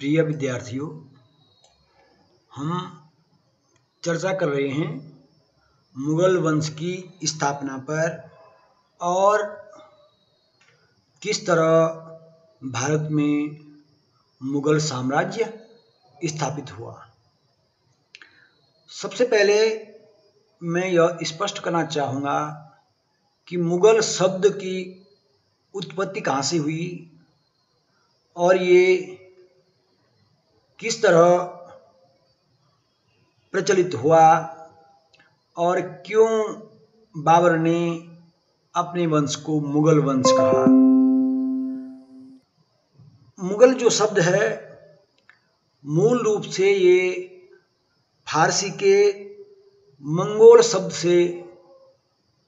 प्रिय विद्यार्थियों, हम चर्चा कर रहे हैं मुगल वंश की स्थापना पर और किस तरह भारत में मुगल साम्राज्य स्थापित हुआ। सबसे पहले मैं यह स्पष्ट करना चाहूँगा कि मुगल शब्द की उत्पत्ति कहाँ से हुई और ये किस तरह प्रचलित हुआ और क्यों बाबर ने अपने वंश को मुगल वंश कहा। मुगल जो शब्द है मूल रूप से ये फारसी के मंगोल शब्द से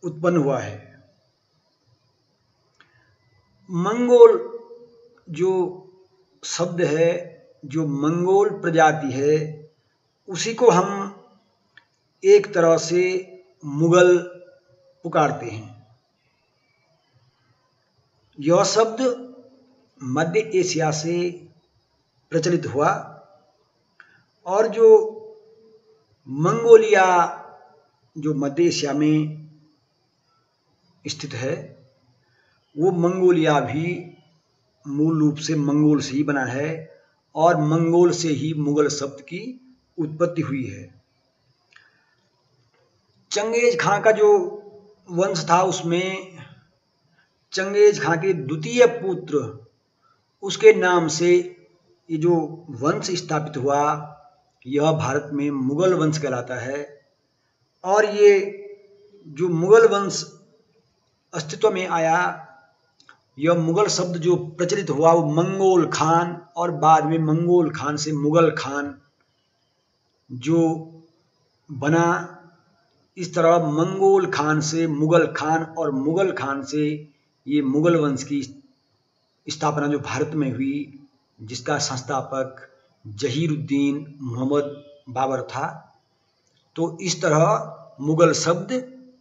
उत्पन्न हुआ है। मंगोल जो शब्द है, जो मंगोल प्रजाति है, उसी को हम एक तरह से मुगल पुकारते हैं। यह शब्द मध्य एशिया से प्रचलित हुआ और जो मंगोलिया जो मध्य एशिया में स्थित है, वो मंगोलिया भी मूल रूप से मंगोल से ही बना है और मंगोल से ही मुगल शब्द की उत्पत्ति हुई है। चंगेज खां का जो वंश था उसमें चंगेज खां के द्वितीय पुत्र उसके नाम से ये जो वंश स्थापित हुआ, यह भारत में मुगल वंश कहलाता है। और ये जो मुगल वंश अस्तित्व में आया, यह मुगल शब्द जो प्रचलित हुआ वो मंगोल खान और बाद में मंगोल खान से मुगल खान जो बना। इस तरह मंगोल खान से मुगल खान और मुगल खान से ये मुगल वंश की स्थापना जो भारत में हुई, जिसका संस्थापक जहीरुद्दीन मोहम्मद बाबर था। तो इस तरह मुगल शब्द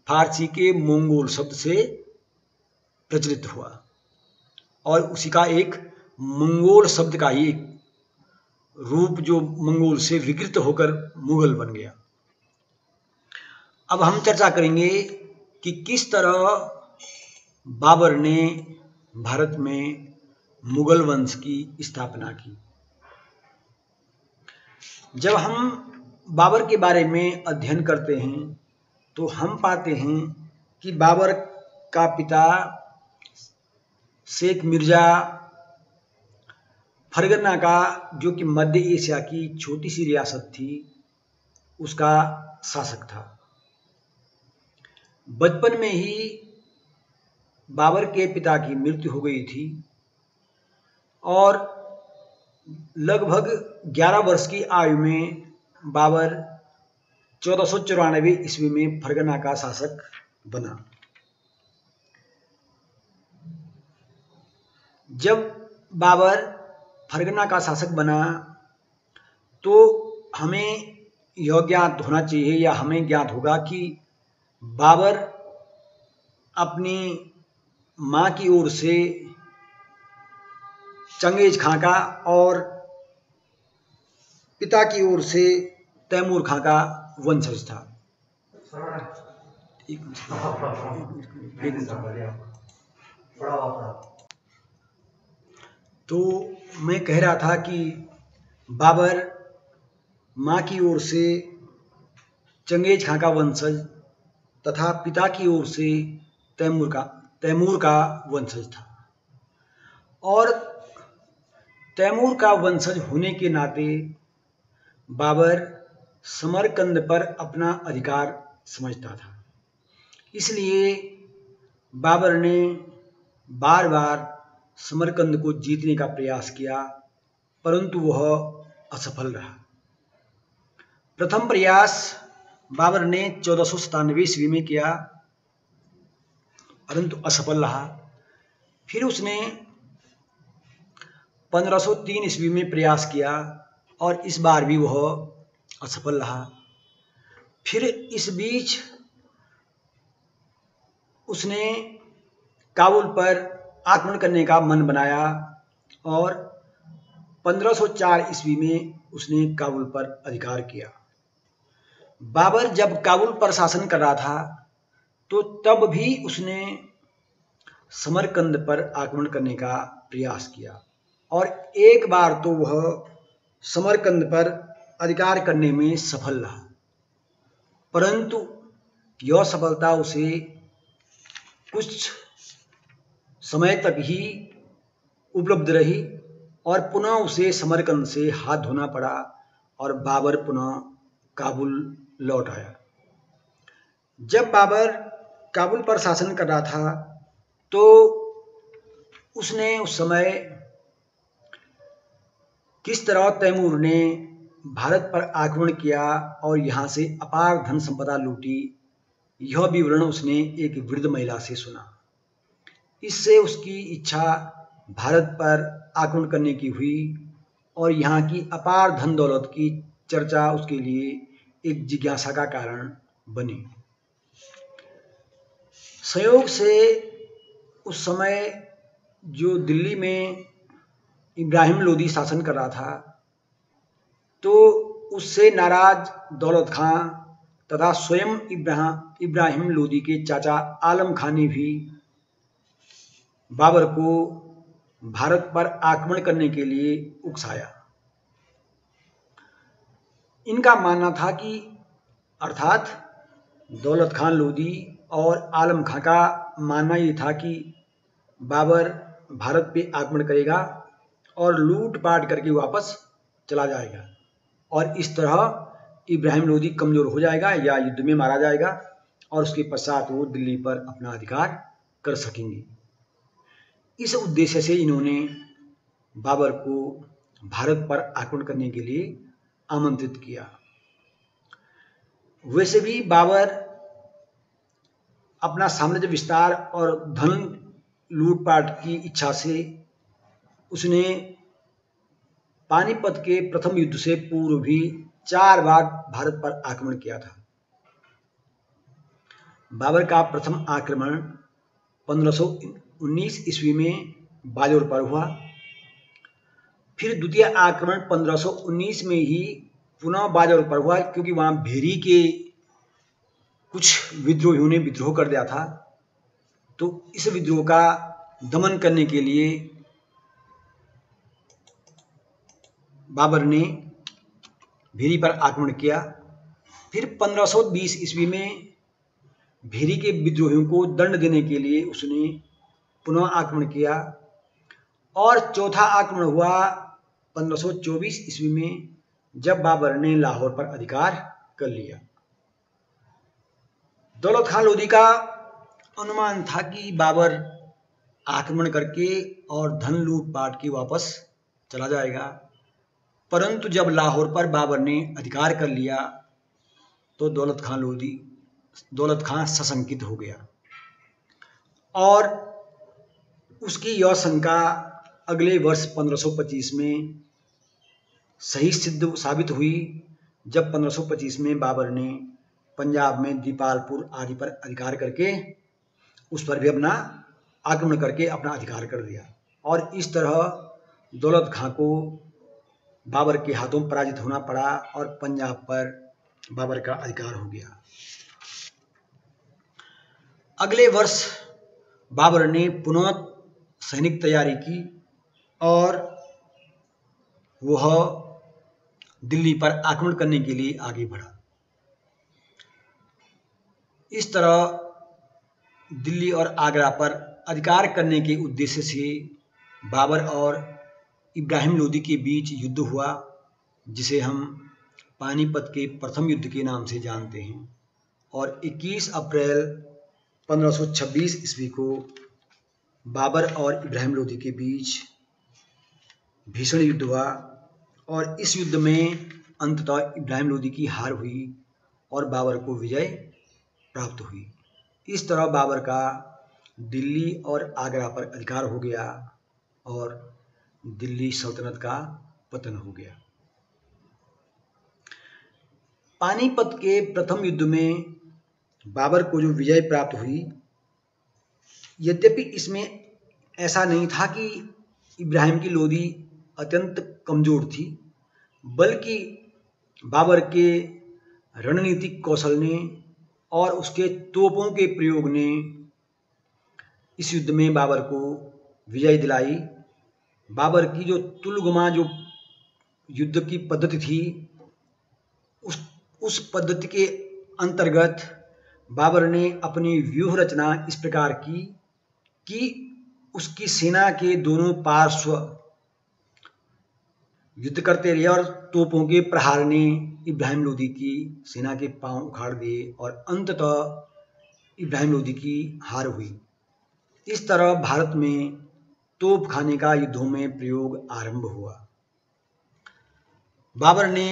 फारसी के मंगोल शब्द से प्रचलित हुआ और उसी का एक मंगोल शब्द का ही रूप जो मंगोल से विकृत होकर मुगल बन गया। अब हम चर्चा करेंगे कि किस तरह बाबर ने भारत में मुगल वंश की स्थापना की। जब हम बाबर के बारे में अध्ययन करते हैं तो हम पाते हैं कि बाबर का पिता शेख मिर्जा फरगना का, जो कि मध्य एशिया की छोटी सी रियासत थी, उसका शासक था। बचपन में ही बाबर के पिता की मृत्यु हो गई थी और लगभग 11 वर्ष की आयु में बाबर 1494 ईस्वी में फरगना का शासक बना। जब बाबर फरगना का शासक बना तो हमें यह ज्ञात होना चाहिए या हमें ज्ञात होगा कि बाबर अपनी माँ की ओर से चंगेज खां का और पिता की ओर से तैमूर खां का वंशज था। तो मैं कह रहा था कि बाबर माँ की ओर से चंगेज खां का वंशज तथा पिता की ओर से तैमूर का वंशज था और तैमूर का वंशज होने के नाते बाबर समरकंद पर अपना अधिकार समझता था। इसलिए बाबर ने बार बार समरकंद को जीतने का प्रयास किया, परंतु वह असफल रहा। प्रथम प्रयास बाबर ने 1497 ईस्वी में किया, परंतु असफल रहा। फिर उसने 1503 ईस्वी में प्रयास किया और इस बार भी वह असफल रहा। फिर इस बीच उसने काबुल पर आक्रमण करने का मन बनाया और 1504 ईस्वी में उसने काबुल पर अधिकार किया। बाबर जब काबुल पर शासन कर रहा था तो तब भी उसने समरकंद पर आक्रमण करने का प्रयास किया और एक बार तो वह समरकंद पर अधिकार करने में सफल रहा, परंतु यह सफलता उसे कुछ समय तक ही उपलब्ध रही और पुनः उसे समरकंद से हाथ धोना पड़ा और बाबर पुनः काबुल लौट आया। जब बाबर काबुल पर शासन कर रहा था तो उसने उस समय किस तरह तैमूर ने भारत पर आक्रमण किया और यहाँ से अपार धन संपदा लूटी, यह विवरण उसने एक वृद्ध महिला से सुना। इससे उसकी इच्छा भारत पर आक्रमण करने की हुई और यहाँ की अपार धन दौलत की चर्चा उसके लिए एक जिज्ञासा का कारण बनी। संयोग से उस समय जो दिल्ली में इब्राहिम लोदी शासन कर रहा था तो उससे नाराज दौलत खां तथा स्वयं इब्राहिम लोदी के चाचा आलम खां ने भी बाबर को भारत पर आक्रमण करने के लिए उकसाया। इनका मानना था कि अर्थात दौलत खान लोदी और आलम खां का मानना ये था कि बाबर भारत पे आक्रमण करेगा और लूट पाट करके वापस चला जाएगा और इस तरह इब्राहिम लोदी कमजोर हो जाएगा या युद्ध में मारा जाएगा और उसके पश्चात वो दिल्ली पर अपना अधिकार कर सकेंगे। इस उद्देश्य से इन्होंने बाबर को भारत पर आक्रमण करने के लिए आमंत्रित किया। वैसे भी बाबर अपना साम्राज्य विस्तार और धन लूटपाट की इच्छा से उसने पानीपत के प्रथम युद्ध से पूर्व भी 4 बार भारत पर आक्रमण किया था। बाबर का प्रथम आक्रमण 1519 ईस्वी में बालोर पर हुआ। फिर द्वितीय आक्रमण 1519 में ही पुनः बालोर पर हुआ, क्योंकि वहां भेरी के कुछ विद्रोहियों ने विद्रोह कर दिया था। तो इस विद्रोह का दमन करने के लिए बाबर ने भेरी पर आक्रमण किया। फिर 1520 ईस्वी में भेरी के विद्रोहियों को दंड देने के लिए उसने पुनः आक्रमण किया और चौथा आक्रमण हुआ 1524 ईस्वी में, जब बाबर ने लाहौर पर अधिकार कर लिया। दौलत खान लोदी का अनुमान था कि बाबर आक्रमण करके और धन लूट पाट के वापस चला जाएगा, परंतु जब लाहौर पर बाबर ने अधिकार कर लिया तो दौलत खान सशंकित हो गया और उसकी यह शंका अगले वर्ष 1525 में सही साबित हुई, जब 1525 में बाबर ने पंजाब में दीपालपुर आदि पर अधिकार करके उस पर भी अपना आक्रमण करके अपना अधिकार कर दिया और इस तरह दौलत खां को बाबर के हाथों पराजित होना पड़ा और पंजाब पर बाबर का अधिकार हो गया। अगले वर्ष बाबर ने पुनः सैनिक तैयारी की और वह दिल्ली पर आक्रमण करने के लिए आगे बढ़ा। इस तरह दिल्ली और आगरा पर अधिकार करने के उद्देश्य से बाबर और इब्राहिम लोदी के बीच युद्ध हुआ, जिसे हम पानीपत के प्रथम युद्ध के नाम से जानते हैं। और 21 अप्रैल 1526 ईस्वी को बाबर और इब्राहिम लोदी के बीच भीषण युद्ध हुआ और इस युद्ध में अंततः इब्राहिम लोदी की हार हुई और बाबर को विजय प्राप्त हुई। इस तरह बाबर का दिल्ली और आगरा पर अधिकार हो गया और दिल्ली सल्तनत का पतन हो गया। पानीपत के प्रथम युद्ध में बाबर को जो विजय प्राप्त हुई, यद्यपि इसमें ऐसा नहीं था कि इब्राहिम की लोदी अत्यंत कमजोर थी, बल्कि बाबर के रणनीतिक कौशल ने और उसके तोपों के प्रयोग ने इस युद्ध में बाबर को विजय दिलाई। बाबर की जो तुलगुमा जो युद्ध की पद्धति थी, उस पद्धति के अंतर्गत बाबर ने अपनी व्यूह रचना इस प्रकार की कि उसकी सेना के दोनों पार्श्व युद्ध करते रहे और तोपों के प्रहार ने इब्राहिम लोदी की सेना के पांव उखाड़ दिए और अंततः इब्राहिम लोदी की हार हुई। इस तरह भारत में तोप खाने का युद्धों में प्रयोग आरंभ हुआ। बाबर ने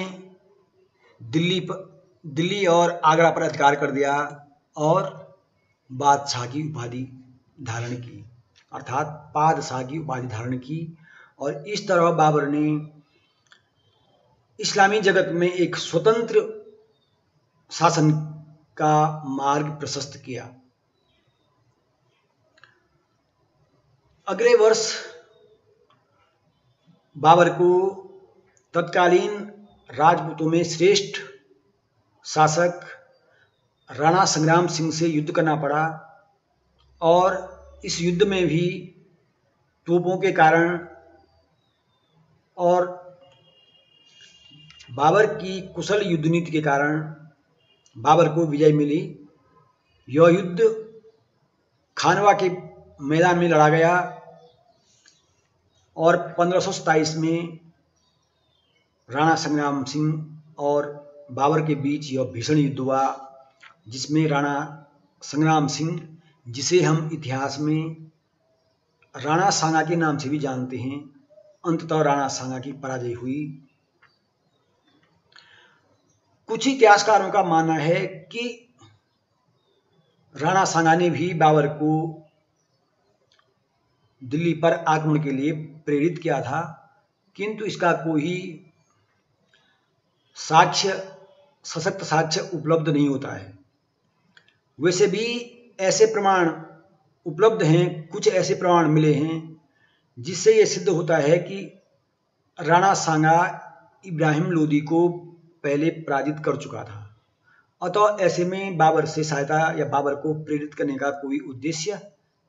दिल्ली और आगरा पर अधिकार कर दिया और बादशाह की उपाधि धारण की, अर्थात पादशाह की उपाधि धारण की। और इस तरह बाबर ने इस्लामी जगत में एक स्वतंत्र शासन का मार्ग प्रशस्त किया। अगले वर्ष बाबर को तत्कालीन राजपूतों में श्रेष्ठ शासक राणा संग्राम सिंह से युद्ध करना पड़ा और इस युद्ध में भी तोपों के कारण और बाबर की कुशल युद्ध नीति के कारण बाबर को विजय मिली। यह युद्ध खानवा के मैदान में लड़ा गया और 1527 में राणा संग्राम सिंह और बाबर के बीच यह भीषण युद्ध हुआ, जिसमें राणा संग्राम सिंह, जिसे हम इतिहास में राणा सांगा के नाम से भी जानते हैं, अंततः राणा सांगा की पराजय हुई। कुछ इतिहासकारों का मानना है कि राणा सांगा ने भी बाबर को दिल्ली पर आक्रमण के लिए प्रेरित किया था, किंतु इसका कोई सशक्त साक्ष्य उपलब्ध नहीं होता है। वैसे भी ऐसे प्रमाण उपलब्ध हैं, कुछ ऐसे प्रमाण मिले हैं जिससे यह सिद्ध होता है कि राणा सांगा इब्राहिम लोदी को पहले पराजित कर चुका था। अतः ऐसे में बाबर से सहायता या बाबर को प्रेरित करने का कोई उद्देश्य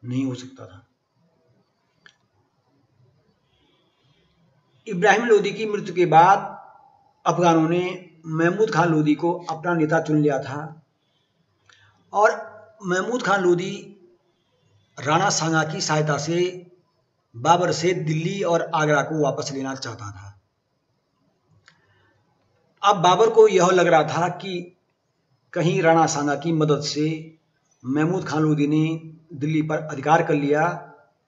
नहीं हो सकता था। इब्राहिम लोदी की मृत्यु के बाद अफगानों ने महमूद खान लोदी को अपना नेता चुन लिया था और महमूद खान लोदी राणा सांगा की सहायता से बाबर से दिल्ली और आगरा को वापस लेना चाहता था। अब बाबर को यह लग रहा था कि कहीं राणा सांगा की मदद से महमूद खान लोदी ने दिल्ली पर अधिकार कर लिया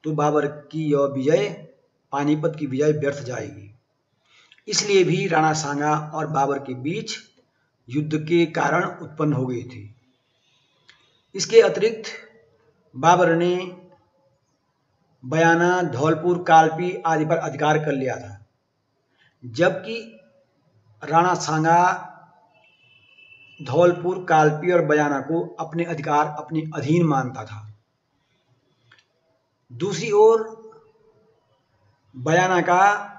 तो बाबर की यह विजय, पानीपत की विजय, व्यर्थ जाएगी। इसलिए भी राणा सांगा और बाबर के बीच युद्ध के कारण उत्पन्न हो गई थी। इसके अतिरिक्त बाबर ने बयाना, धौलपुर, कालपी आदि पर अधिकार कर लिया था, जबकि राणा सांगा धौलपुर, कालपी और बयाना को अपने अधिकार, अपने अधीन मानता था। दूसरी ओर बयाना का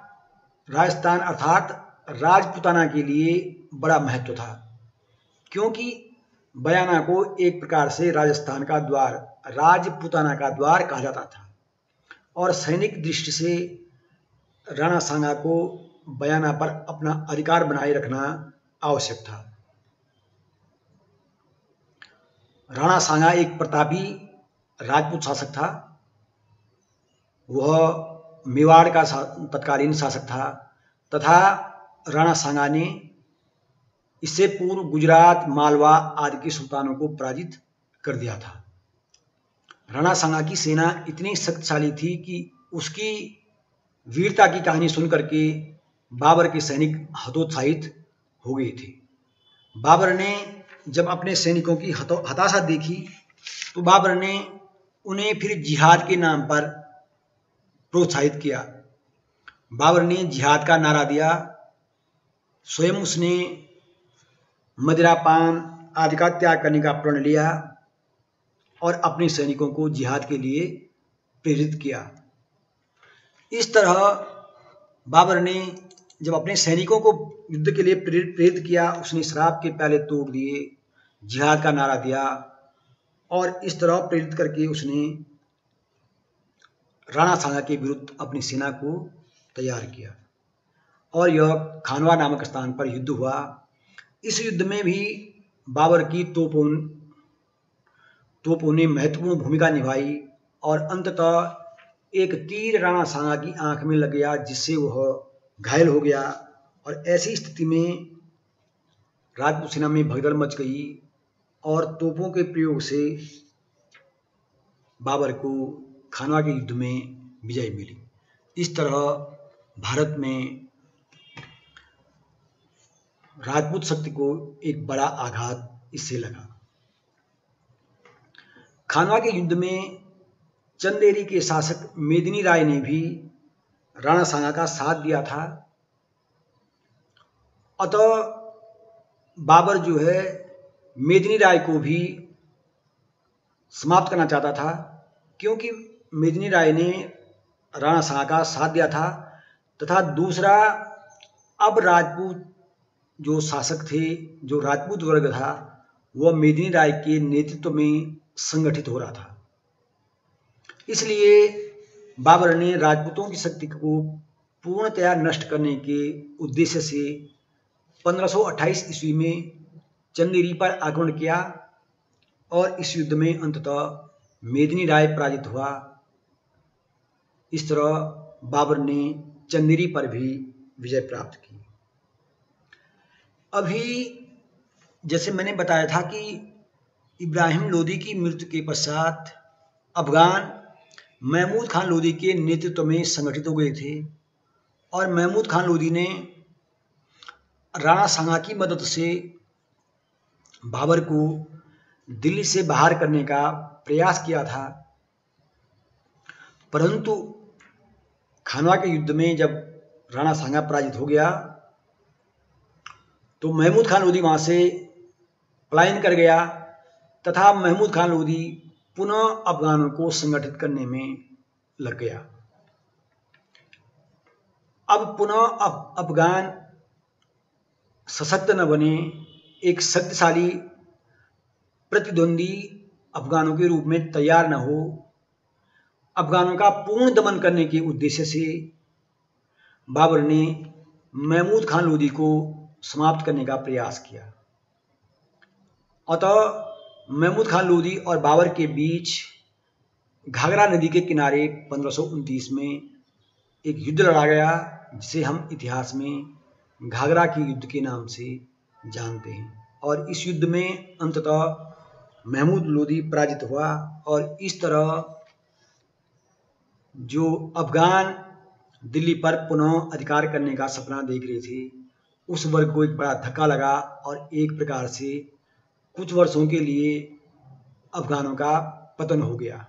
राजस्थान अर्थात राजपूताना के लिए बड़ा महत्व था, क्योंकि बयाना को एक प्रकार से राजस्थान का द्वार, राजपूताना का द्वार कहा जाता था और सैनिक दृष्टि से राणा सांगा को बयाना पर अपना अधिकार बनाए रखना आवश्यक था। राणा सांगा एक प्रतापी राजपूत शासक था। वह मेवाड़ का तत्कालीन शासक था तथा राणा सांगा ने इससे पूर्व गुजरात, मालवा आदि के सुल्तानों को पराजित कर दिया था। राणा सांगा की सेना इतनी शक्तिशाली थी कि उसकी वीरता की कहानी सुनकर के बाबर के सैनिक हतोत्साहित हो गए थे। बाबर ने जब अपने सैनिकों की हताशा देखी तो बाबर ने उन्हें फिर जिहाद के नाम पर प्रोत्साहित किया। बाबर ने जिहाद का नारा दिया। स्वयं उसने मदिरा, पान आदि का त्याग करने का प्रण लिया और अपने सैनिकों को जिहाद के लिए प्रेरित किया। इस तरह बाबर ने जब अपने सैनिकों को युद्ध के लिए प्रेरित किया, उसने शराब के प्याले तोड़ दिए, जिहाद का नारा दिया और इस तरह प्रेरित करके उसने राणा सांगा के विरुद्ध अपनी सेना को तैयार किया और यह खानवा नामक स्थान पर युद्ध हुआ। इस युद्ध में भी बाबर की तोपों ने महत्वपूर्ण भूमिका निभाई और अंततः एक तीर राणा सांगा की आंख में लग गया, जिससे वह घायल हो गया और ऐसी स्थिति में राजपूत सेना में भगदड़ मच गई और तोपों के प्रयोग से बाबर को खानवा के युद्ध में विजय मिली। इस तरह भारत में राजपूत शक्ति को एक बड़ा आघात इससे लगा। खानवा के युद्ध में चंदेरी के शासक मेदिनी राय ने भी राणा सांगा का साथ दिया था। अतः बाबर जो है मेदिनी राय को भी समाप्त करना चाहता था, क्योंकि मेदिनी राय ने राणा सांगा का साथ दिया था तथा दूसरा अब राजपूत जो शासक थे, जो राजपूत वर्ग था, वह मेदिनी राय के नेतृत्व में संगठित हो रहा था। इसलिए बाबर ने राजपूतों की शक्ति को पूर्णतया नष्ट करने के उद्देश्य से 1528 ईस्वी में चंदेरी पर आक्रमण किया और इस युद्ध में अंततः मेदिनी राय पराजित हुआ। इस तरह बाबर ने चंदेरी पर भी विजय प्राप्त की। अभी जैसे मैंने बताया था कि इब्राहिम लोदी की मृत्यु के पश्चात अफगान महमूद खान लोदी के नेतृत्व में संगठित हो गए थे और महमूद खान लोदी ने राणा सांगा की मदद से बाबर को दिल्ली से बाहर करने का प्रयास किया था। परंतु खानवा के युद्ध में जब राणा सांगा पराजित हो गया तो महमूद खान लोदी वहां से पलायन कर गया तथा महमूद खान लोदी पुनः अफगानों को संगठित करने में लग गया। अब पुनः अफगान सशक्त न बने, एक शक्तिशाली प्रतिद्वंदी अफगानों के रूप में तैयार न हो, अफगानों का पूर्ण दमन करने के उद्देश्य से बाबर ने महमूद खान लोदी को समाप्त करने का प्रयास किया। अतः महमूद खान लोदी और बाबर के बीच घाघरा नदी के किनारे 1529 में एक युद्ध लड़ा गया, जिसे हम इतिहास में घाघरा के युद्ध के नाम से जानते हैं। और इस युद्ध में अंततः महमूद लोदी पराजित हुआ और इस तरह जो अफगान दिल्ली पर पुनः अधिकार करने का सपना देख रहे थे, उस वर्ग को एक बड़ा धक्का लगा और एक प्रकार से कुछ वर्षों के लिए अफगानों का पतन हो गया।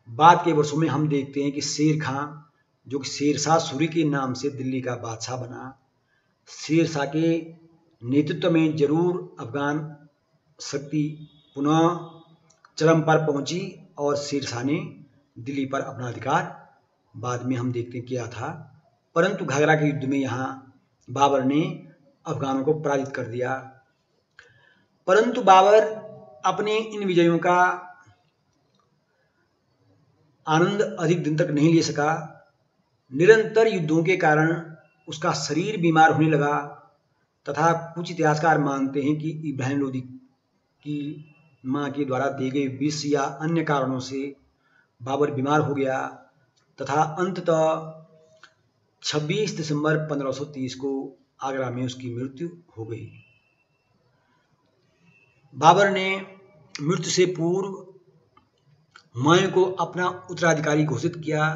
बाद के वर्षों में हम देखते हैं कि शेर खां, जो कि शेरशाह सूरी के नाम से दिल्ली का बादशाह बना, शेरशाह के नेतृत्व में जरूर अफगान शक्ति पुनः चरम पर पहुंची और शेरशाह ने दिल्ली पर अपना अधिकार बाद में हम देखते हैं किया था। परंतु घाघरा के युद्ध में यहाँ बाबर ने अफगानों को पराजित कर दिया। परंतु बाबर अपने इन विजयों का आनंद अधिक दिन तक नहीं ले सका। निरंतर युद्धों के कारण उसका शरीर बीमार होने लगा तथा कुछ इतिहासकार मानते हैं कि इब्राहिम लोदी की मां के द्वारा दिए गए विष या अन्य कारणों से बाबर बीमार हो गया तथा अंततः 26 दिसंबर 1530 को आगरा में उसकी मृत्यु हो गई। बाबर ने मृत्यु से पूर्व हुमायूं को अपना उत्तराधिकारी घोषित किया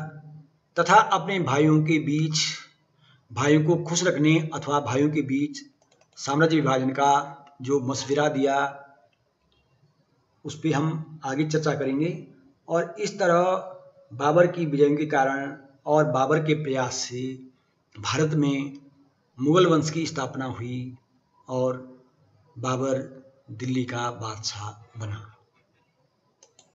तथा अपने भाइयों को खुश रखने अथवा भाइयों के बीच साम्राज्य विभाजन का जो मशविरा दिया, उस पर हम आगे चर्चा करेंगे। और इस तरह बाबर की विजयों के कारण और बाबर के प्रयास से भारत में मुगल वंश की स्थापना हुई और बाबर दिल्ली का बादशाह बना।